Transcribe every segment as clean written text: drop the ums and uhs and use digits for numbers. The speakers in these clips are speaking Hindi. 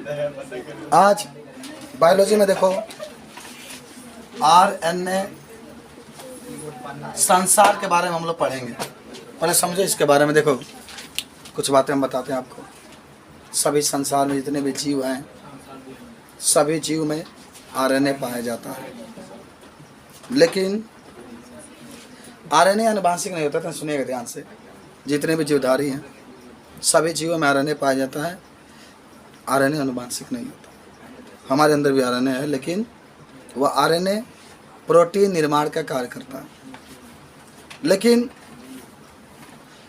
आज बायोलॉजी में देखो RNA संसार के बारे में हम लोग पढ़ेंगे। पहले समझो इसके बारे में। देखो कुछ बातें हम बताते हैं आपको। सभी संसार में जितने भी जीव हैं, सभी जीव में RNA पाया जाता है, लेकिन RNA आनुवांशिक नहीं होता। तो सुनिएगा ध्यान से। जितने भी जीवधारी हैं सभी जीवों में RNA पाया जाता है। RNA आनुवांशिक नहीं होता। हमारे अंदर भी RNA है, लेकिन वह RNA प्रोटीन निर्माण का कार्य करता है। लेकिन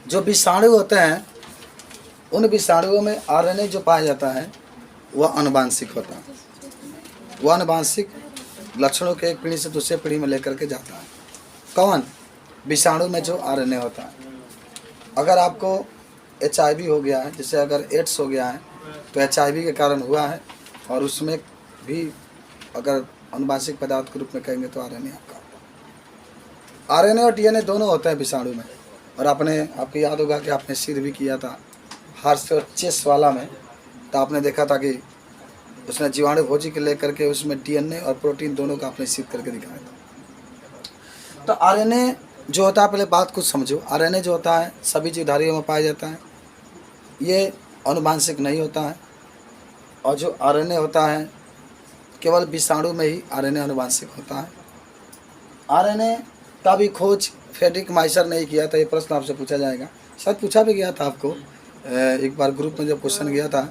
जो विषाणु होते हैं, उन विषाणुओं में RNA जो पाया जाता है वह आनुवांशिक होता है। वह आनुवांशिक लक्षणों के एक पीढ़ी से दूसरे पीढ़ी में लेकर के जाता है। कौन? विषाणु में जो RNA होता है। अगर आपको HIV हो गया है, जैसे अगर एड्स हो गया है तो HIV के कारण हुआ है, और उसमें भी अगर आनुवांशिक पदार्थ के रूप में कहेंगे तो RNA आपका होता है। RNA और DNA दोनों होते हैं विषाणु में। और आपको याद होगा कि आपने सिद्ध भी किया था हार्स और चेस वाला में, तो आपने देखा था कि उसने जीवाणु भोजी के लेकर के उसमें DNA और प्रोटीन दोनों का आपने सिद्ध करके दिखाया था। तो RNA जो होता है, पहले बात कुछ समझो। RNA जो होता है सभी जीवधारियों में पाया जाता है, ये आनुवांशिक नहीं होता है। और जो RNA होता है केवल विषाणु में ही RNA आनुवांशिक होता है। RNA का भी खोज फ्रेडरिक माइसर ने ही किया था। ये प्रश्न आपसे पूछा जाएगा, शायद पूछा भी गया था आपको एक बार ग्रुप में जब क्वेश्चन गया था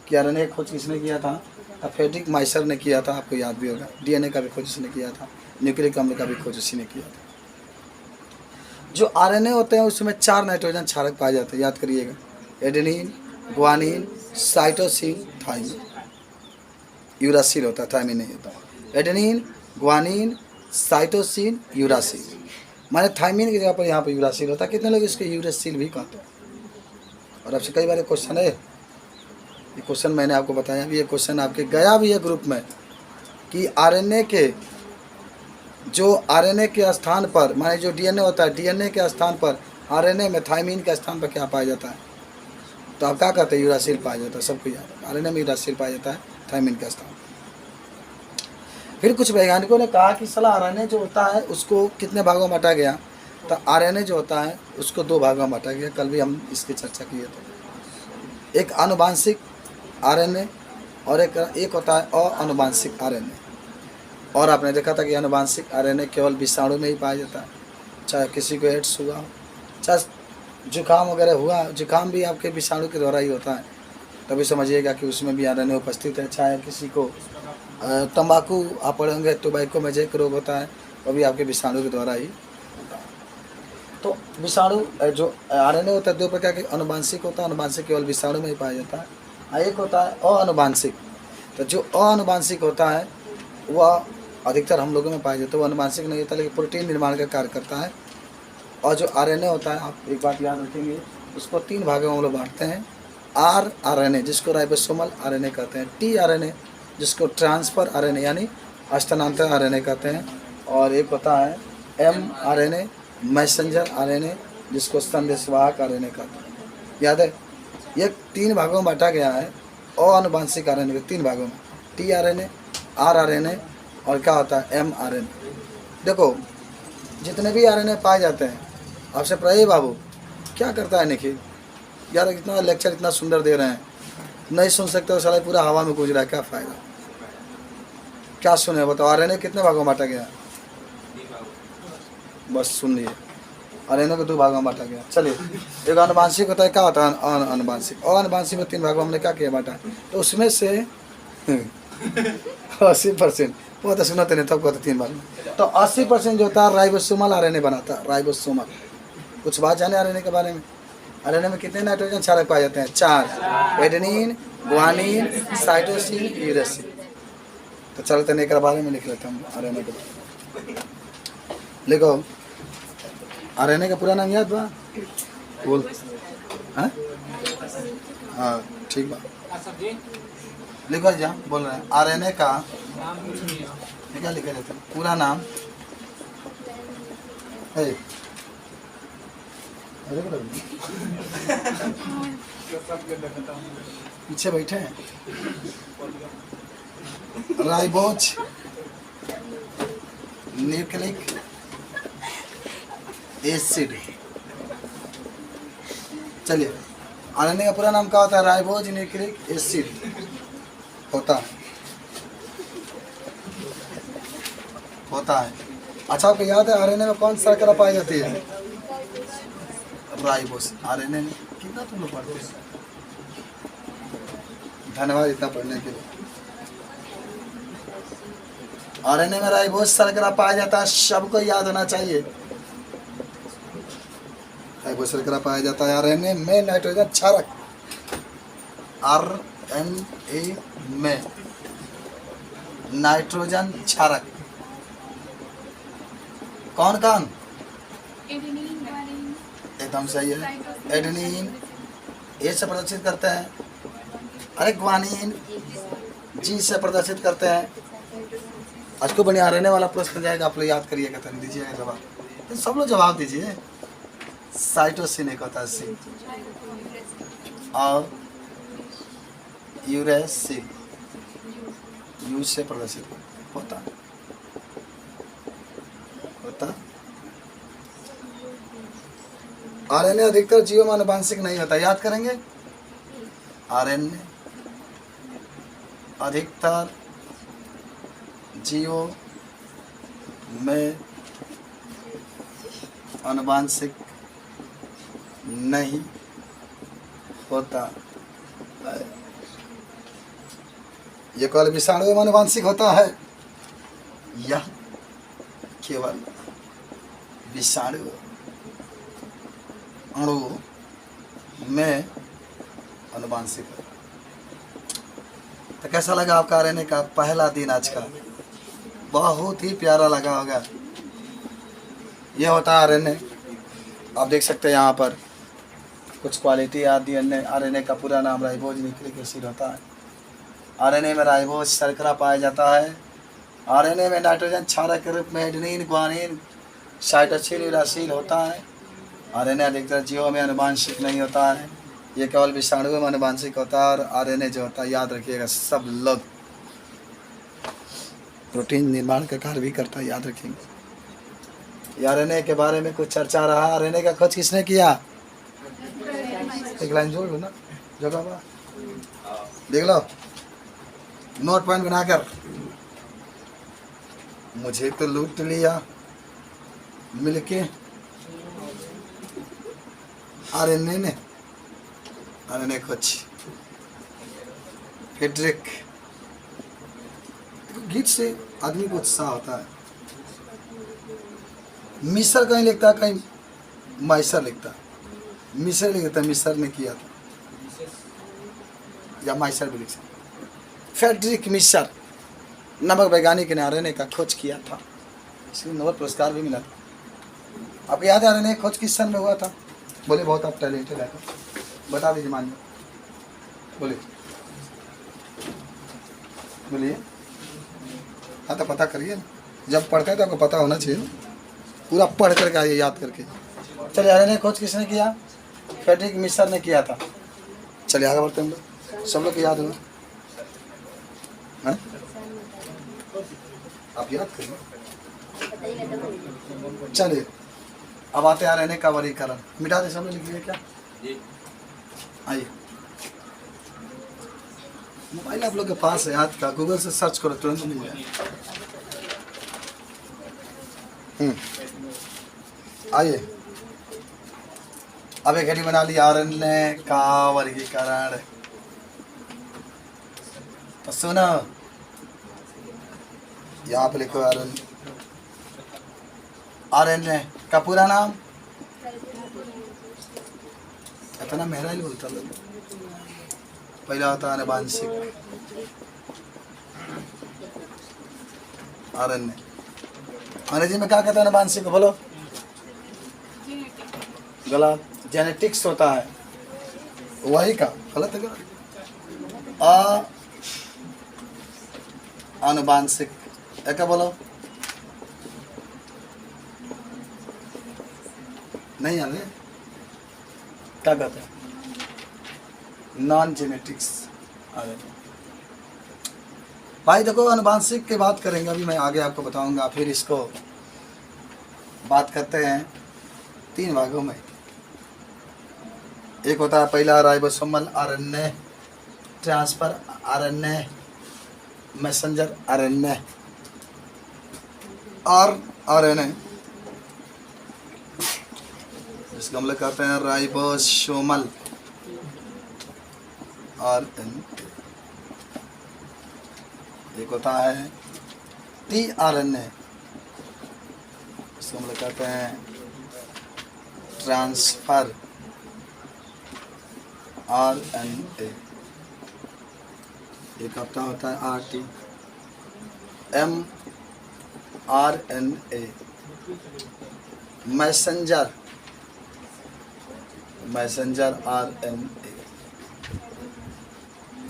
कि RNA खोज किसने किया था, तो फ्रेडरिक माइसर ने किया था। आपको याद भी होगा। DNA का भी खोज उसने किया था, न्यूक्लिक अम्ल का भी खोज उसी ने किया था। जो RNA होते हैं उसमें 4 नाइट्रोजन क्षारक पाए जाते हैं, याद करिएगा। Adenine, guanine, cytosine, thymine. Uracil होता है, थाइमिन नहीं होता। Adenine, guanine, cytosine, uracil. माने थाइमिन की जगह पर यहाँ पर यूरासिल होता है। कितने लोग इसको यूरासिल भी कहते हैं। और आपसे कई बार क्वेश्चन है, ये क्वेश्चन मैंने आपको बताया भी, ये क्वेश्चन आपके गया भी है ग्रुप में कि RNA के स्थान पर, माने जो DNA होता है, DNA के स्थान पर RNA में थाइमिन के स्थान पर क्या पाया जाता है, तो आप क्या कहते हैं? यूरासिल पाया जाता है। सबको याद है, RNA में यूरासिल पाया जाता है थाइमिन के स्थान पर। फिर कुछ वैज्ञानिकों ने कहा कि साला RNA जो होता है उसको कितने भागों में बांटा गया, तो RNA जो होता है उसको 2 भागों में बांटा गया। कल भी हम इसकी चर्चा किए थे। एक आनुवांशिक RNA और एक होता है अआनुवांशिक RNA। और आपने देखा था कि आनुवांशिक RNA केवल विषाणु में ही पाया जाता है। चाहे किसी को एड्स हुआ, चाहे जुकाम वगैरह हुआ, जुकाम भी आपके विषाणु के द्वारा ही होता है, तभी समझिएगा कि उसमें भी RNA उपस्थित है। चाहे किसी को तंबाकू आप पढ़ेंगे, टोबैको में एक रोग होता है, वो भी आपके विषाणु के द्वारा ही होता है। तो विषाणु जो RNA होता है 2 प्रकार के। आनुवांशिक होता है, आनुवांशिक केवल विषाणु में ही पाया जाता है। एक होता है अआनुवांशिक। तो जो अआनुवांशिक होता है वह अधिकतर हम लोगों में पाया जाता है। वो आनुवांशिक नहीं होता, लेकिन प्रोटीन निर्माण का कार्य करता है। और जो RNA होता है, आप एक बात याद रखेंगे, उसको 3 भागों में हम लोग बांटते हैं। rRNA जिसको राइबोसोमल RNA कहते हैं, tRNA जिसको ट्रांसफर RNA यानी स्थानांतर RNA कहते हैं, और एक होता है mRNA मैसेंजर RNA जिसको संदेशवाहक RNA कहते हैं। याद है, ये 3 भागों में बांटा गया है। अआनुवांशिक RNA के 3 भागों में, tRNA, rRNA और क्या होता है mRNA। देखो जितने भी RNA पाए जाते हैं, आपसे प्रय बाबू क्या करता है निखिल, यार इतना लेक्चर इतना सुंदर दे रहे हैं, नहीं सुन सकते हो, साला पूरा हवा में गूंज रहा है, क्या फ़ायदा, क्या सुने बताओ। RNA कितने भागों में बांटा गया? बस सुन लिए, RNA को 2 भागों में बांटा गया। चलिए, एक आनुवांशिक होता है, क्या होता है आनुवांशिक। और आनुवांशिक में 3 भागों हमने क्या किया बांटा, तो उसमें से 80% वो तो सुना नहीं, तब कहते 3 भाग में। तो 80% जो होता है राइबोसोमल RNA बनाता है। राइबोसोमल, कुछ बात जाने RNA के बारे में। RNA में कितने नाइट्रोजन क्षारक पाए जाते हैं? 4। Adenine, guanine, cytosine, uracil. तो चलते हैं एक बारे में लिख लेते हैं हम RNA के बारे में। लिखो, RNA का पूरा नाम याद बा? बोल। हाँ ठीक बा, लिखो जा, बोल रहे हैं RNA का क्या लिखा जाता है पूरा नाम है? पीछे बैठे हैं। Ribose nucleic acid. चलिए, आरएनए का पूरा नाम क्या होता है? राइबोज न्यूक्लिक एसिड होता है। अच्छा, आपको याद है आरएनए में कौन सा शर्करा पाई जाती है? राइबोज। आरएनए में कितना तुम लोग पढ़ते हैं? धन्यवाद इतना पढ़ने के लिए। आरएनए में राइबोज शर्करा पाया जाता है, सबको याद होना चाहिए। राइबोज शर्करा पाया जाता है आरएनए में। नाइट्रोजन क्षारक आरएनए में नाइट्रोजन क्षारक कौन कौन? एकदम सही है। एडेनिन ए से प्रदर्शित करते हैं। अरे ग्वानिन जी से प्रदर्शित करते हैं। आज को बने आरएनए वाला प्रश्न जाएगा, आप लोग याद करिएगा, तो दीजिएगा जवाब। तो सब लोग जवाब दीजिए। साइटोसिन एक होता है सी, और यूरेसिल यू से प्रदर्शित होता आरएनए अधिकतर जीवों में आनुवांशिक नहीं होता। याद करेंगे, आरएनए अधिकतर जीवों में आनुवांशिक नहीं होता है। ये केवल विषाणु में आनुवांशिक होता है। यह केवल विषाणु अणु में आनुवांशिक है। तो कैसा लगा आपका आरएनए का पहला दिन आज का? बहुत ही प्यारा लगा होगा। यह होता है आरएनए। आप देख सकते हैं यहाँ पर कुछ क्वालिटी आदि अन्य। आरएनए का पूरा नाम राइबोज न्यूक्लिक एसिड होता है। आरएनए में राइबोज शर्करा पाया जाता है। आरएनए में नाइट्रोजन क्षारक के रूप में एडेनिन, ग्वानिन, साइटोसिन, यूरासिल होता है। आरएनए अधिकतर जीवों में आनुवांशिक नहीं होता है। ये केवल विषाणुओं में आनुवांशिक होता है। और आरएनए जो होता है, याद रखिएगा सब लोग, प्रोटीन निर्माण का कार्य भी करता है, याद रखेंगे। आरएनए के बारे में कुछ चर्चा रहा। आरएनए का खोज किसने किया? एक लाइन जोड़ लो ना, जगह देख लो, नोट पॉइंट बनाकर। मुझे तो लूट लिया मिलके आरएनए खोज। फ्रेडरिक। गीत से आदमी को उत्साह होता है। मिसर कहीं लिखता है, कहीं माइसर लिखता है। मिसर लिखता है, मिसर ने किया था, या माइसर भी लिख सकते। फ्रेडरिक मिसर नामक वैज्ञानिक ने आरएनए का खोज किया था, इसलिए नोबेल पुरस्कार भी मिला था। आपको याद है आरएनए खोज किस सन में हुआ था? बोले, बहुत आप टैलेंटेड है, बता दीजिए। मान लो, बोलिए बोलिए। हाँ तो पता करिए ना, जब पढ़ते हैं तो आपको पता होना चाहिए ना, पूरा पढ़ करके आइए, याद करके। चलिए, आरएनए खोज किसने किया? फ्रेडरिक मिसर ने किया था। चलिए आगे बढ़ते हैं हम लोग, सब लोग को याद होगा। आप याद करिए। चलिए, अब आते हैं आरएनए का वर्गीकरण। मिटा दे, सब लोग लिखिए क्या? आइए, मोबाइल आप लोग के पास है हाथ का, गूगल से सर्च करो, तुरंत मिल जाए। आइए, अब एक घड़ी बना लिया आरएनए का वर्गीकरण। तो सुनो, यहाँ पे लिखो आरएनए का पूरा नाम। इतना मेहरा ही बोलता लोग। पहला होता है आनुवांशिक आरएनए। अंग्रेजी में क्या कहते हैं आनुवांशिक? बोलो, गलत। जेनेटिक्स होता है, वही का गलत है। आनुवांशिक क्या बोलो? नहीं आने क्या कहते हैं? Non genetics RNA. भाई देखो, अनुवांशिक की बात करेंगे अभी, मैं आगे आपको बताऊंगा। फिर इसको बात करते हैं 3 भागों में। एक होता है पहला ribosomal RNA, transfer RNA, messenger RNA और आरएनए। इसको हम लोग कहते हैं राइबोसोमल आरएनए। एक होता है टीआरएनए, इसको हम लोग कहते हैं ट्रांसफर आरएनए। एक हफ्ता होता है RT M RNA, messenger RNA.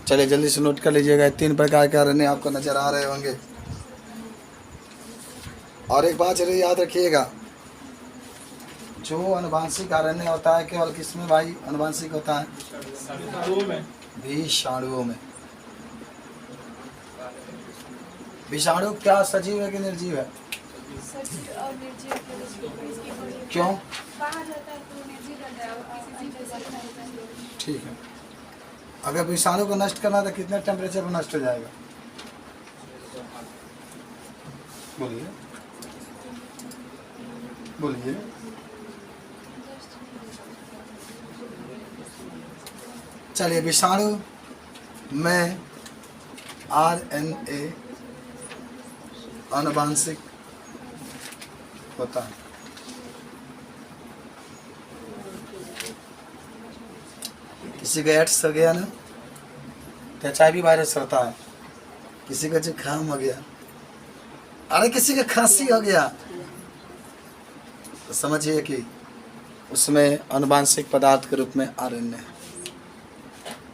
चलिए जल्दी से नोट कर लीजिएगा, 3 प्रकार के आरएनए आपको नजर आ रहे होंगे। और एक बात जरूर याद रखिएगा, जो अनुवांशिक आरएनए होता है केवल किसमें भाई अनुवांशिक होता है? विषाणुओं में। विषाणु क्या सजीव है कि निर्जीव है? क्यों? ठीक है। अगर विषाणु को नष्ट करना तो कितने टेम्परेचर पर नष्ट हो जाएगा? बोलिए बोलिए। चलिए, विषाणु में आरएनए अनुवांशिक होता है। किसी का एड्स हो गया ना तो HIV वायरस होता है, किसी का जुकाम हो गया, अरे किसी का खांसी हो गया, तो समझिए कि उसमें अनुवांशिक पदार्थ के रूप में आरएनए है।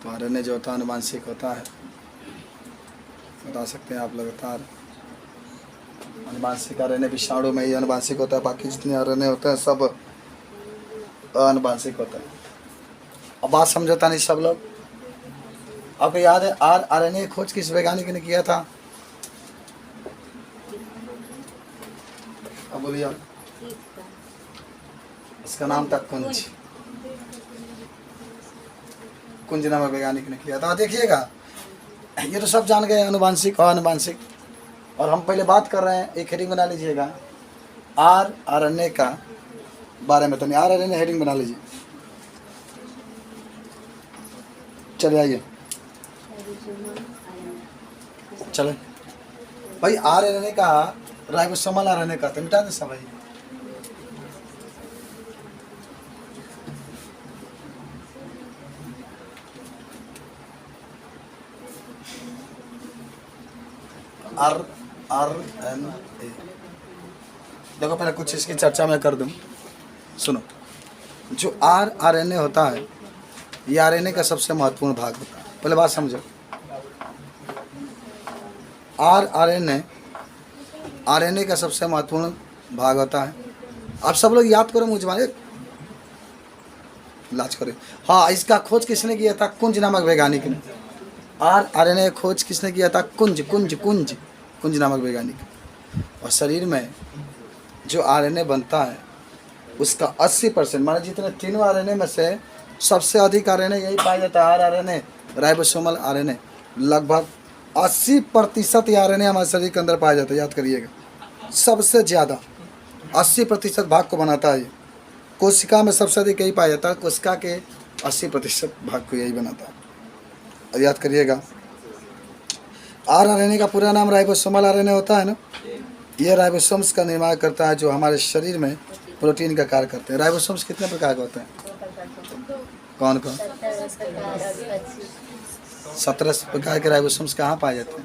तो आरएनए जो होता है अनुवांशिक होता है, बता सकते हैं आप लगातार। अनुवांशिक आरएनए विषाणु में ही अनुवांशिक होता है, बाकी जितने आरएनए होते हैं सब अनुवांशिक होता है। अब बात समझौता नहीं सब लोग। आपको याद है आरएनए खोज किस वैज्ञानिक ने किया था? अब बोलिए। इसका नाम था कुंज नामक वैज्ञानिक ने किया था। देखिएगा, ये तो सब जान गए अनुवांशिक और अनुवांशिक। और हम पहले बात कर रहे हैं, एक हेडिंग बना लीजिएगा आरएनए का बारे में। तो नहीं, आरएनए हेडिंग बना लीजिए। चले आइए, चले भाई। आरएनए का राइबोसोमल आरएनए का तो मिटा दे सब भाई। आरएनए देखो, पहले कुछ इसकी चर्चा मैं कर दूं। सुनो, जो आरएनए होता है ये आरएनए का सबसे महत्वपूर्ण भाग होता है। पहले बात समझो, आरएनए का सबसे महत्वपूर्ण भाग होता है। आप सब लोग याद करो, मुझे माने लाज करो। हाँ, इसका खोज किसने किया था? कुंज नामक वैज्ञानिक ने। आरएनए खोज किसने किया था? कुंज नामक वैज्ञानिक। और शरीर में जो आरएनए बनता है उसका 80% माने जितने तीनों आरएनए में से सबसे अधिक आरएनए यही पाया जाता है, आरएनए राइबोसोमल आरएनए। लगभग 80% आरएनए हमारे शरीर के अंदर पाया जाता है। याद करिएगा, सबसे ज़्यादा 80% भाग को बनाता है। कोशिका में सबसे अधिक यही पाया जाता है, कोशिका के 80% भाग को यही बनाता है। और याद करिएगा, आरएनए का पूरा नाम राइबोसोमल आरएनए होता है ना। यह राइबोसोम्स का निर्माण करता है जो हमारे शरीर में प्रोटीन का कार्य करते हैं। राइबोसोम्स कितने प्रकार के होते हैं? कौन कौन? 17 प्रकार के राइबोसोम्स कहाँ पाए जाते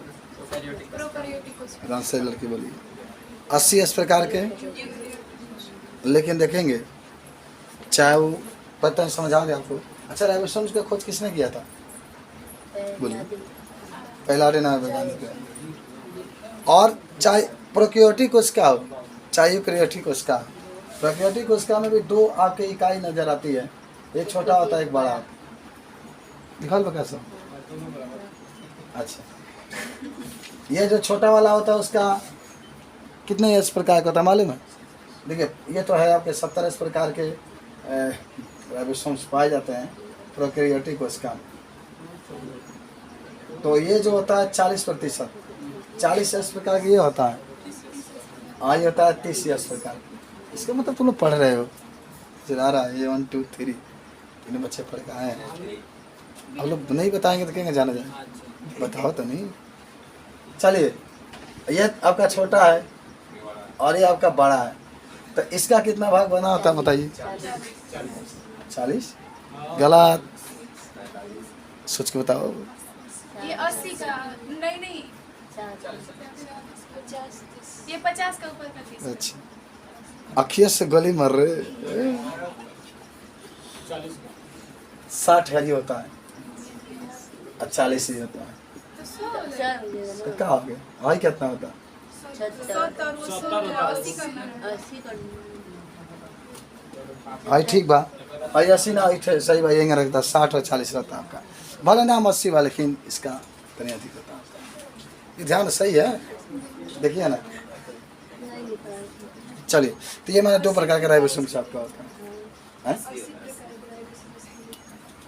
हैं? से लड़की बोलिए। 80 प्रकार के। लेकिन देखेंगे, चाहे वो पता समझ आ गया आपको। अच्छा, राइबोसोम्स का खोज किसने किया था? बोलिए। पहला वैज्ञानिक। और चाहे प्रोकैरियोटिक कोशिका हो चाहे यूकैरियोटिक कोशिका। प्रोकैरियोटिक कोशिका में भी 2 आपके इकाई नजर आती है, एक छोटा होता है एक बड़ा। दिखा लो कैसा। अच्छा, ये जो छोटा वाला होता है उसका कितने इस प्रकार का होता है मालूम है? देखिए ये तो है आपके 70 इस प्रकार के राइबोसोम्स पाए जाते हैं प्रोकैरियोटिक कोशिका में। तो ये जो होता है 40%, 40 इस प्रकार का ये होता है, ये होता है 30 इस प्रकार। इसका मतलब तुम लोग पढ़ रहे हो, चला रहा है ये 1 2 3 तीनों बच्चे पढ़ के आए हैं। हम लोग नहीं बताएंगे तो कहेंगे जाना जाए, बताओ तो नहीं। चलिए ये आपका छोटा है और ये आपका बड़ा है, तो इसका कितना भाग बना होता है बताइए? 40। गलत, सोच के बताओ। ये 80 का नहीं ये 50 का ऊपर का 30। अच्छा अखिया से गली मर रहे। 60 का ही होता है और 40 ही होता है, तो क्या हो गया? भाई कितना होता है? 70 भाई ठीक बा भाई 80 ना सही भाई यहीं रखता 60 और 40 रहता है आपका, भले नाम 80 वाला लेकिन इसका तनी अधिक होता है। ये ध्यान सही है, देखिए ना। चलिए तो ये मैंने 2 प्रकार के राइबोसोम्स आपका होता है,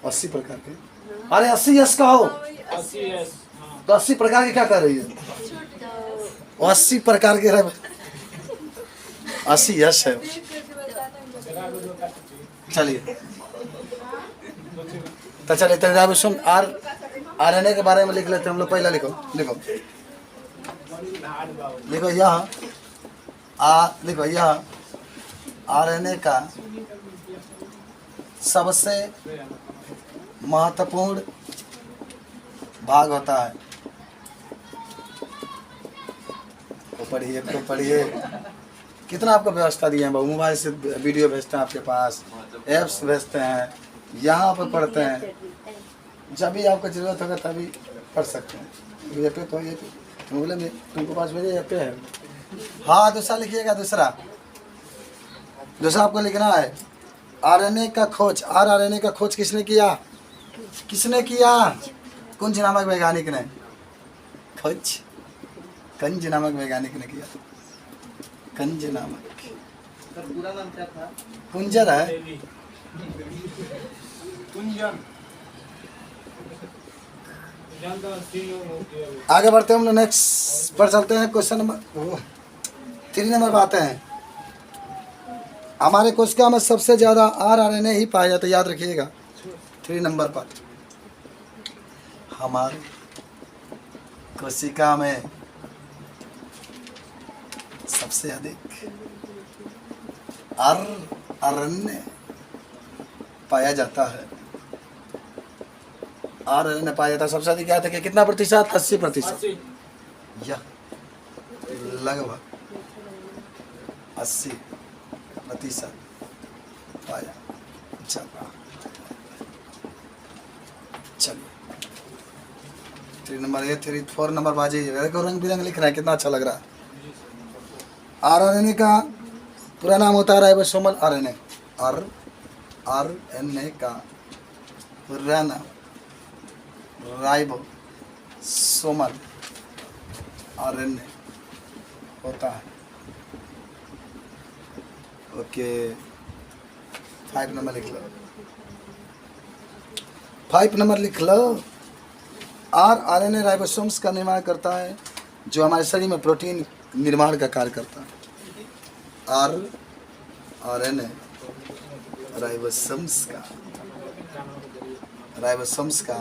80 प्रकार के। अरे 80 यस का हो तो 80 प्रकार के क्या कर रही है? 80 प्रकार के 80 यस है। चलिए तो चलिए तो राइबोसोम आरएनए के बारे में लिख लेते हैं हम लोग। पहले लिखो यहाँ लिखो यहाँ आरएनए का सबसे महत्वपूर्ण भाग होता है। पढ़िए कितना आपको व्यवस्था दिए हैं, मोबाइल से वीडियो भेजते हैं आपके पास, ऐप्स भेजते हैं, यहाँ पर पढ़ते हैं, जब भी आपको ज़रूरत होगा तभी पढ़ सकते हैं। ये पे तो ये बोले में तुमको पास भेजे ये पे है। हाँ दूसरा लिखिएगा, दूसरा आपको लिखना है आरएनए का खोज। आरएनए का खोज किसने किया? कुंज नामक वैज्ञानिक ने, कंज नामक वैज्ञानिक ने किया। कंज नामक, पूरा नाम क्या था? कुंजर है। आगे बढ़ते हैं हम लोग, नेक्स्ट पर चलते हैं। क्वेश्चन नंबर 3 नंबर पर आते हैं। हमारे कोशिका में सबसे ज़्यादा आरएनए ही पाया जाता है, याद रखिएगा। 3 नंबर पर हमारे कोशिका में सबसे अधिक आरएनए पाया जाता है। आरएनए पाया जाता है सबसे अधिक। क्या था कि कितना प्रतिशत? 80%। यह लगभग 80% पाया जाता है। चलिए 3 नंबर ये 4 नंबर बाजी देखो, रंग बिरंग लिख रहा है, कितना अच्छा लग रहा है। आरएनए का पूरा नाम होता है राइबोसोमल आरएनए। आरएनए का पूरा नाम राइबोसोमल आरएनए होता है। ओके 5 नंबर लिख लो, 5 नंबर लिख लो। आरएनए राइबोसोम्स का निर्माण करता है, जो हमारे शरीर में प्रोटीन निर्माण का कार्य करता है। आरएनए राइबोसोम्स का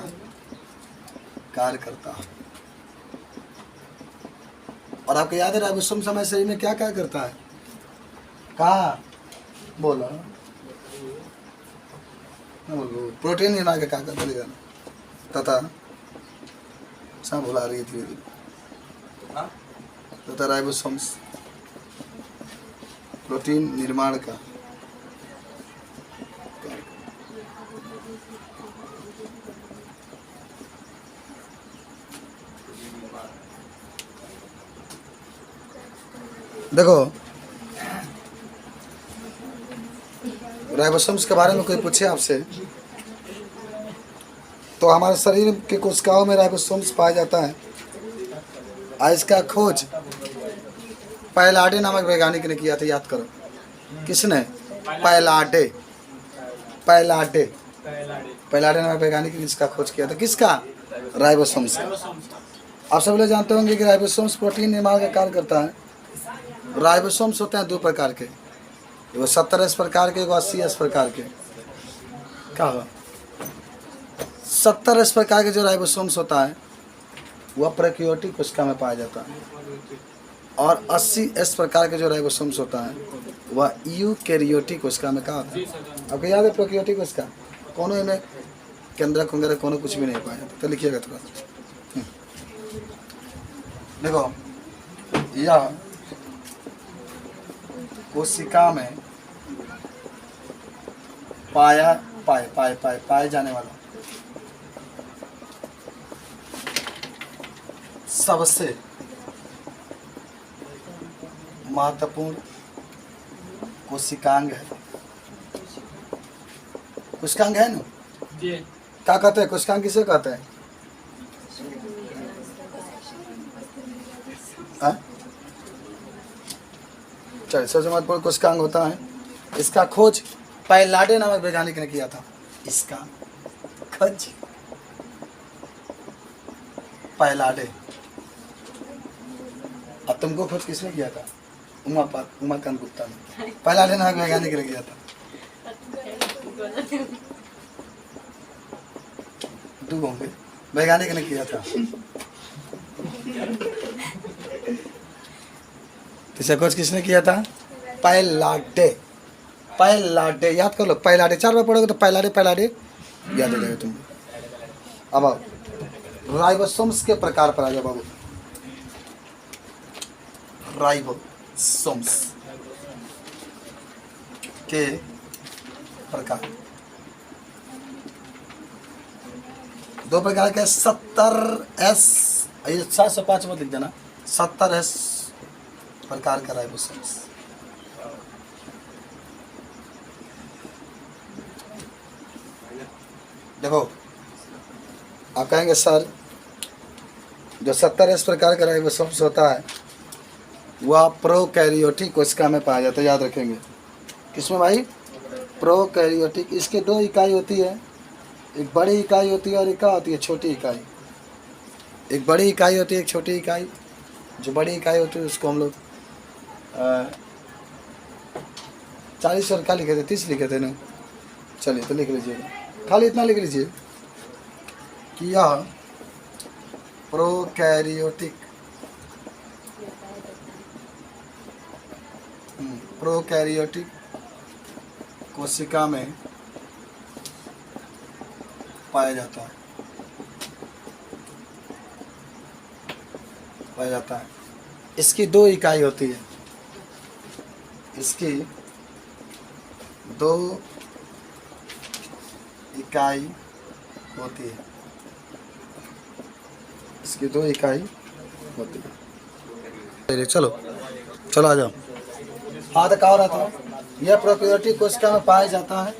कार्य करता है। और आपको याद है राइबोसोम्स हमारे शरीर में क्या क्या करता है? कहा बोला प्रोटीन निर्माण का क्या करता है तथा सब भुला रही थी तथा राइबोसोम्स प्रोटीन निर्माण का देखो राइबोसोम्स के बारे में कोई पूछे आपसे तो हमारे शरीर के कोशिकाओं में राइबोसोम्स पाया जाता है। और इसका खोज पैलाडे नामक वैज्ञानिक ने किया था, याद करो। किसने? पैलाडे। पैलाडे पैलाडे नामक वैज्ञानिक ने इसका खोज किया था। किसका? राइबोसोम से। आप सब लोग जानते होंगे कि राइबोसोम्स प्रोटीन निर्माण का कार्य करता है। राइबोसोम्स होते हैं दो प्रकार के, वो 70S प्रकार के, वो 80S प्रकार के। क्या हुआ? 70S प्रकार के जो राइबोसोम्स होता है वह प्रोकैरियोटिक कोशिका में पाया जाता है, और 80S प्रकार के जो राइबोसोम्स होता है वह यूकैरियोटिक कोशिका में कहा होता है। आपको याद है प्रोकैरियोटिक कोशिका? कोनो इनमें केंद्रक वगैरह कोनो कुछ भी नहीं पाया जाता। तो लिखिएगा थोड़ा सा। देखो, यह कोशिका में पाए जाने वाला सबसे महत्वपूर्ण कोशिकांग है। कोशिकांग है ना? क्या कहते हैं कोशिकांग? किसे कहते हैं? चलिए, सबसे महत्वपूर्ण कोशिकांग होता है। इसका खोज पैलाडे नामक वैज्ञानिक ने किया था। इसका खोज पैलाडे। अब तुमको खोज किसने किया था? उमाकांत गुप्ता ने। पैलाडे नामक वैज्ञानिक ने किया था। दो होंगे, वैज्ञानिक ने किया था। इसे खोज किसने किया था? पैलाडे। पैलाडे याद कर लो। पैलाडे 4 बार पढ़ोगे तो पैलाडे पैलाडे याद हो जाएगा तुमको। अब आओ राइबोसोम्स के प्रकार पर आ जाओ बाबू। राइबोसोम्स के प्रकार, 2 प्रकार के। 70S, ये 705 मत लिख देना। 70S प्रकार का राइबोसोम्स। देखो, आप कहेंगे सर जो 70S प्रकार का राइबोसोम्स होता है वह प्रोकैरियोटिक कोशिका में पाया जाता है। याद रखेंगे। किसमें भाई? प्रोकैरियोटिक। इसके 2 इकाई होती है, एक बड़ी इकाई होती है और एक क्या होती है? छोटी इकाई। एक बड़ी इकाई होती है, एक छोटी इकाई। जो बड़ी इकाई होती है उसको हम लोग 40 और क्या लिखे थे? 30 लिखे थे ना? चलिए तो लिख लीजिएगा, खाली इतना लिख लीजिए कि यह प्रोकैरियोटिक कोशिका में पाया जाता है। इसकी 2 इकाई होती है। इसकी 2 इकाई होती है। इसकी 2 इकाई होती है। चलो आ जाओ। हाथ कहा रहा था, यह प्रोकैरियोटिक कोशिका में पाया जाता है।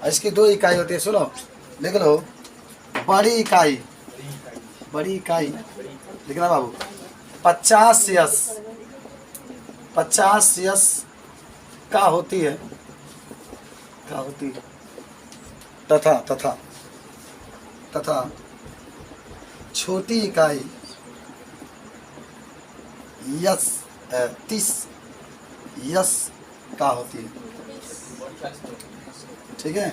इसकी 2 इकाई होती है। सुनो, लिख लो। बड़ी इकाई लिखना बाबू। 50S का होती है तथा छोटी इकाई 30S का होती है। ठीक है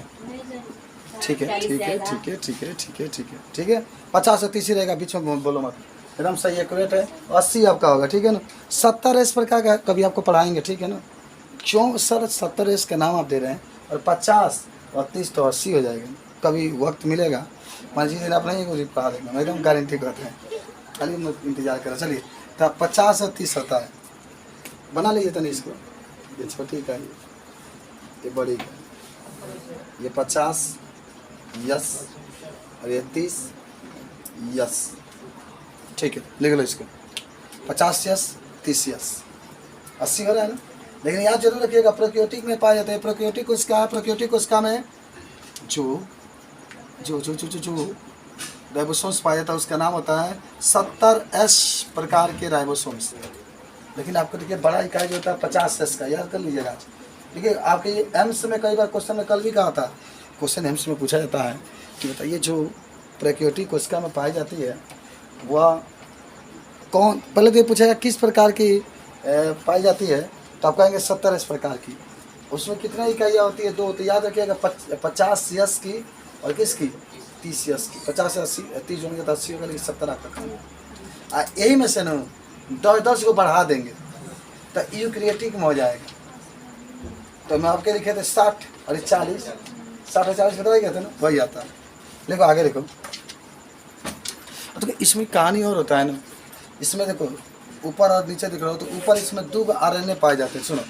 50 से 30 ही रहेगा, बीच में बोलो मत। एकदम सही एक्यूरेट है। 80 आपका होगा। ठीक है ना? 70S प्रकार का कभी आपको पढ़ाएंगे। ठीक है ना? क्यों सर 70S का नाम आप दे रहे हैं, और 50 और 30 तो 80 हो जाएगा। कभी वक्त मिलेगा, जिस दिन आप नहीं कुछ पढ़ा देंगे, मैं एकदम गारंटी करते हैं। खाली इंतजार करें। चलिए, तो 50 और 30 होता है। बना लीजिए तो नहीं इसको। ये छोटी इकाई, ये बड़ी इकाई। ये 50S और ये 30S। ठीक है, लिख लो इसको। 50S 30S 80 हो रहा है ना? लेकिन याद जरूर रखिएगा प्रोकैरियोटिक में पाया जाता है। प्रोकैरियोटिक कोशिका में जो राइबोसोम्स पाया जाता है, उसका नाम होता है 70S प्रकार के राइबोसोम्स। लेकिन आपको देखिए बड़ा इकाई जो होता है 50S का, याद कर लीजिएगा। देखिए आपके ये एम्स में कई बार क्वेश्चन में कल भी कहा था, क्वेश्चन एम्स में पूछा जाता है कि बताइए जो प्रोकैरियोटिक कोशिका में पाई जाती है वह कौन, पहले तो ये पूछेगा किस प्रकार की पाई जाती है, तो आप कहेंगे 70S प्रकार की। उसमें कितना इकाइयाँ होती है? 2। तो याद रखिएगा 50S की और किसकी 30S की। 50 से 80, 30 होंगे तो 80 होगा, लेकिन 70 आपका यही में से न 10 को बढ़ा देंगे तो यूकैरियोटिक में हो जाएगा। तो मैं आपके लिखे थे 60 और 40, 60 और 40 बताया गया था ना, वही आता है। देखो आगे देखो, तो इसमें कहानी और होता है ना। इसमें देखो ऊपर और नीचे दिख रहा हो तो ऊपर इसमें 2 RNA पाए जाते हैं। सुनो,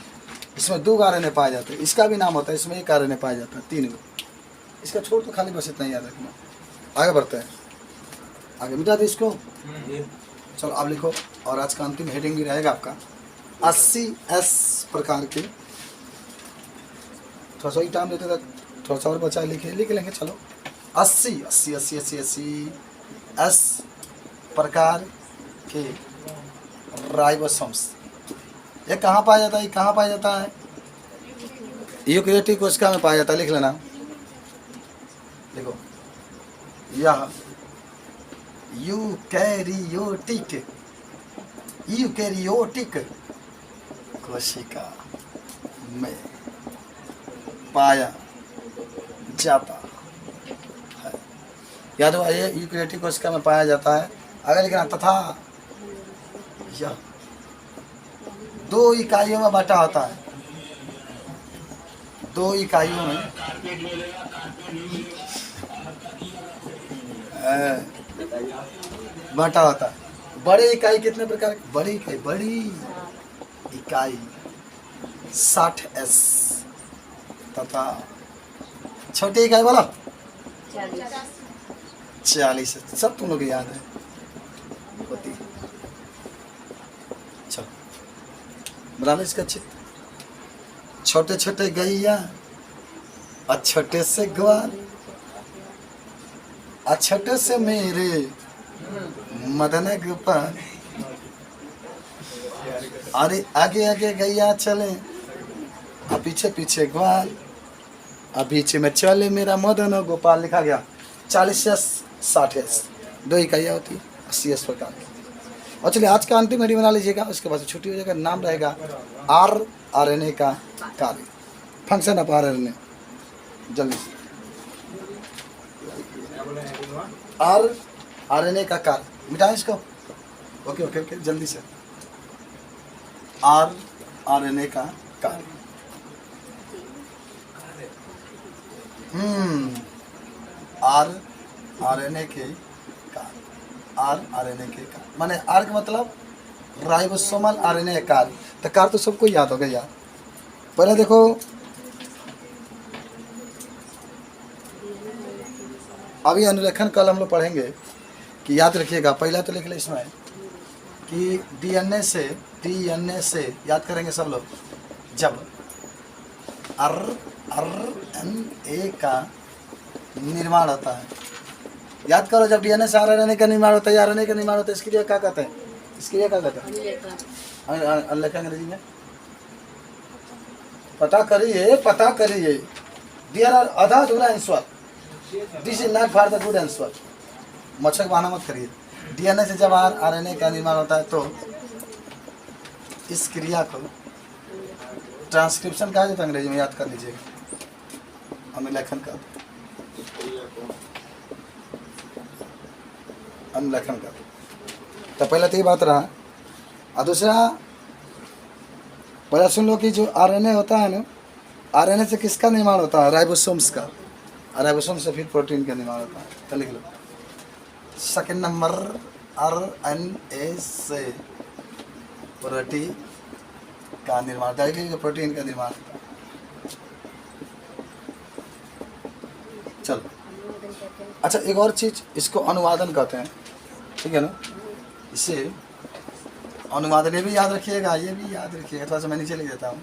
इसमें 2 RNA पाए जाते हैं, इसका भी नाम होता है, इसमें 1 RNA पाया जाता है, 3 गो। इसका छोड़ तो खाली बस इतना ही याद रखना। आगे बढ़ते हैं, आगे मिटा दे इसको। चलो आप लिखो, और आज का अंतिम हेडिंग भी रहेगा आपका 80S प्रकार के। थोड़ा सा ही टाइम देते तक थोड़ा सा और बचा, लिख लेंगे। चलो 80S प्रकार के राइबोसोम्स। ये कहाँ पाया जाता है? कहाँ पाया जाता है? यूकैरियोटिक कोशिका में पाया जाता है। लिख लेना, देखो यह यूकैरियोटिक कोशिका में पाया जाता है। याद हुआ, ये यूकैरियोटिक कोशिका में पाया जाता है। अगर लिखना तथा यह 2 इकाइयों में बांटा होता है, 2 इकाइयों में बांटा होता है। बड़े इकाई कितने प्रकार की? बड़ी इकाई 60S तथा छोटी इकाई बोला 40। सब तुम लोग याद है होती। चलो बना लो इसका चित्र। छोटे छोटे गैया और छोटे से ग्वाल और छोटे से मेरे मदन गोपाल। अरे आगे आगे गैया चले और पीछे पीछे ग्वाल और बीच में चले मेरा मदन गोपाल। लिखा गया 40S 60S 2 इकाइयाँ होती है 80S प्रकार की। और चलिए आज का अंतिम हेडिंग बना लीजिएगा, उसके बाद छुट्टी हो जाएगा। नाम रहेगा RNA का कार्य, फंक्शन ऑफ RNA। जल्दी RNA का कार्य मिटाएं इसको। ओके जल्दी से। RNA का कार्य, RNA के कार्य, RNA के कार्य माने R का मतलब राइबोसोमल RNA कार्य। तो कार्य तो सबको याद होगा यार। पहले देखो अभी अनुलेखन कल हम लोग पढ़ेंगे कि याद रखिएगा। पहला तो लिख ले इसमें कि DNA से याद करेंगे सब लोग, जब RNA का निर्माण होता है। याद करो, जब DNA से RNA का निर्माण होता है, RNA का निर्माण होता है, इसके लिए क्या कहते हैं? इसके लिए क्या कहते हैं? अनुलेखन अंग्रेजी में पता करिए। There are other answer, this is not for the good answer. मच्छर बहाना मत करिए। DNA से जब RNA का निर्माण होता है तो इस क्रिया को ट्रांसक्रिप्शन कहा जाता है अंग्रेजी में, याद कर लीजिएगा। अनुलेखन का तो पहला तो ये बात रहा। और दूसरा पहला सुन लो कि जो RNA होता है ना, RNA से किसका निर्माण होता है? राइबोसोम्स का। राइबोसोम्स से फिर प्रोटीन का निर्माण होता है। तो लिख लो सेकंड नंबर RNA से प्रोटीन का निर्माण, प्रोटीन का निर्माण होता है। चलो अच्छा, एक और चीज़, इसको अनुवादन कहते हैं, ठीक है ना। इसे अनुवादन, ये भी याद रखिएगा, थोड़ा सा मैं नीचे लिख देता हूँ,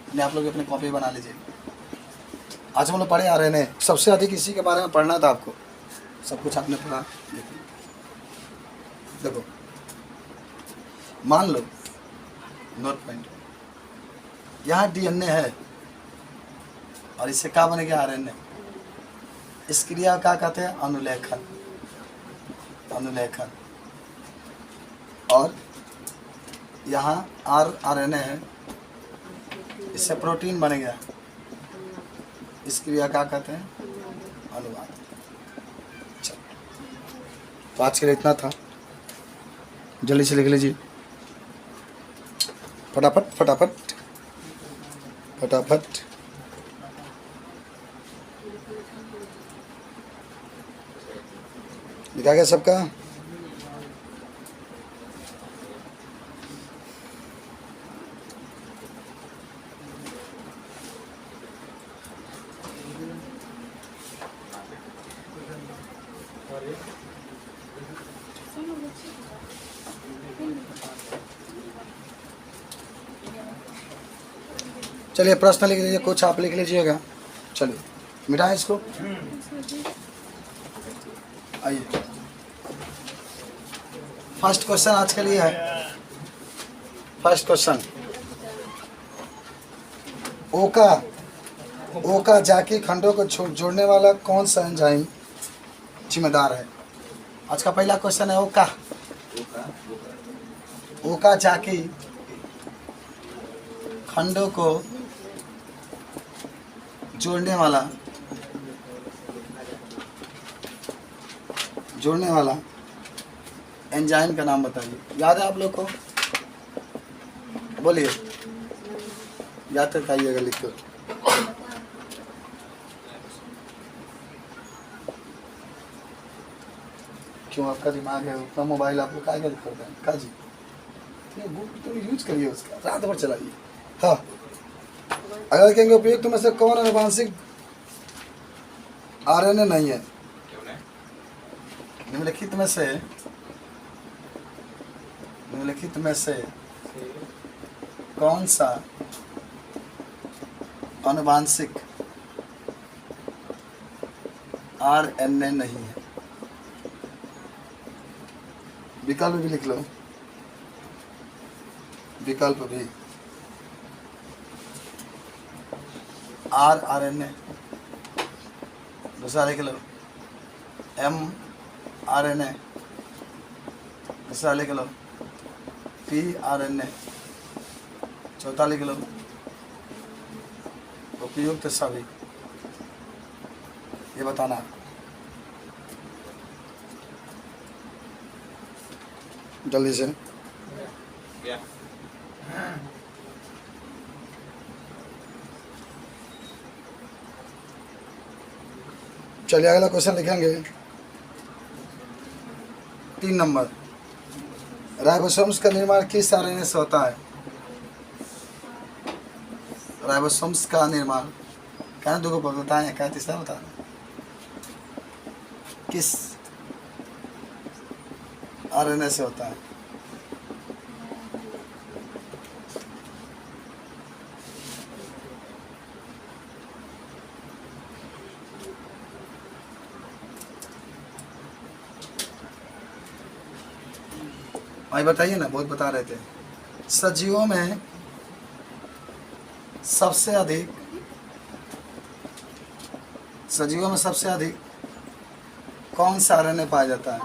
नहीं आप लोग अपने कॉपी बना लीजिए। आज हम लोग पढ़े RNA, सबसे अधिक इसी के बारे में पढ़ना था आपको। सब कुछ आपने पढ़ा। देखो मान लो नोट पॉइंट, यहाँ डीएनए है और इससे क्या बन गया आरएनए। इस क्रिया का कहते हैं अनुलेखन, अनुलेखन। और यहाँ आरएनए है, इससे प्रोटीन बन गया। इस क्रिया का कहते हैं अनुवाद। चलो, तो आज के लिए इतना था। जल्दी से लिख लीजिए, फटाफट फटाफट फटाफट। लिखा गया सबका? चलिए प्रश्न लिख लीजिए, कुछ आप लिख लीजिएगा। चलिए मिटाएं इसको। आइए, फर्स्ट क्वेश्चन आज के लिए है। फर्स्ट क्वेश्चन, ओका जाकी खंडों को जोड़ने वाला कौन सा एंजाइम जिम्मेदार है? आज का पहला क्वेश्चन है ओका जाकी खंडों को जोड़ने वाला एंजाइम का नाम बताइए। याद है आप लोग को? बोलिए, याद तक आइएगा, लिख कर। क्यों आपका दिमाग है उतना, मोबाइल आप लोग काय कर करते हैं का जी? तो यूज करिए उसका, रात भर चलाइए। हाँ, अगर कहेंगे उपयुक्त में से कौन आनुवांशिक आरएनए नहीं है? निम्नलिखित में से कौन सा आनुवांशिक आरएनए नहीं है? विकल्प भी लिख लो, विकल्प भी। आरएनए, दूसरा लिख लो mRNA, दूसरा लिख लो pRNA, चौथा लिख लो उपयुक्त सभी। ये बताना। जल्दी से। चलिए अगला क्वेश्चन लिखेंगे। 3 नंबर, राइबोसोम्स का निर्माण किस आरएनए से होता है? राइबोसोम्स का निर्माण कहना दो को बताएं, क्या तीसरा बता, किस आरएनए से होता है? भाई बताइए ना, बहुत बता रहे थे। सजीवों में सबसे अधिक कौन सा आरएनए पाया जाता है?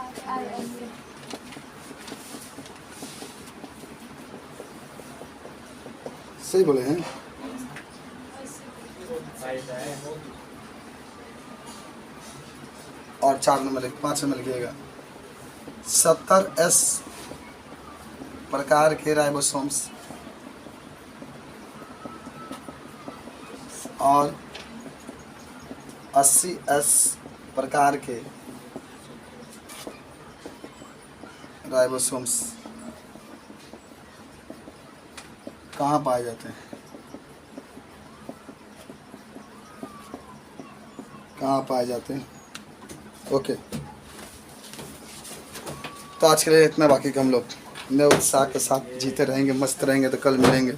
सही बोले हैं। और 4 नंबर 5 नंबर लिखिएगा। 70S प्रकार के राइबोसोम्स और 80S प्रकार के राइबोसोम्स कहाँ पाए जाते हैं? कहाँ पाए जाते हैं? ओके, तो आज के लिए इतना। बाकी का हम लोग नए उत्साह के साथ जीते रहेंगे, मस्त रहेंगे। तो कल मिलेंगे।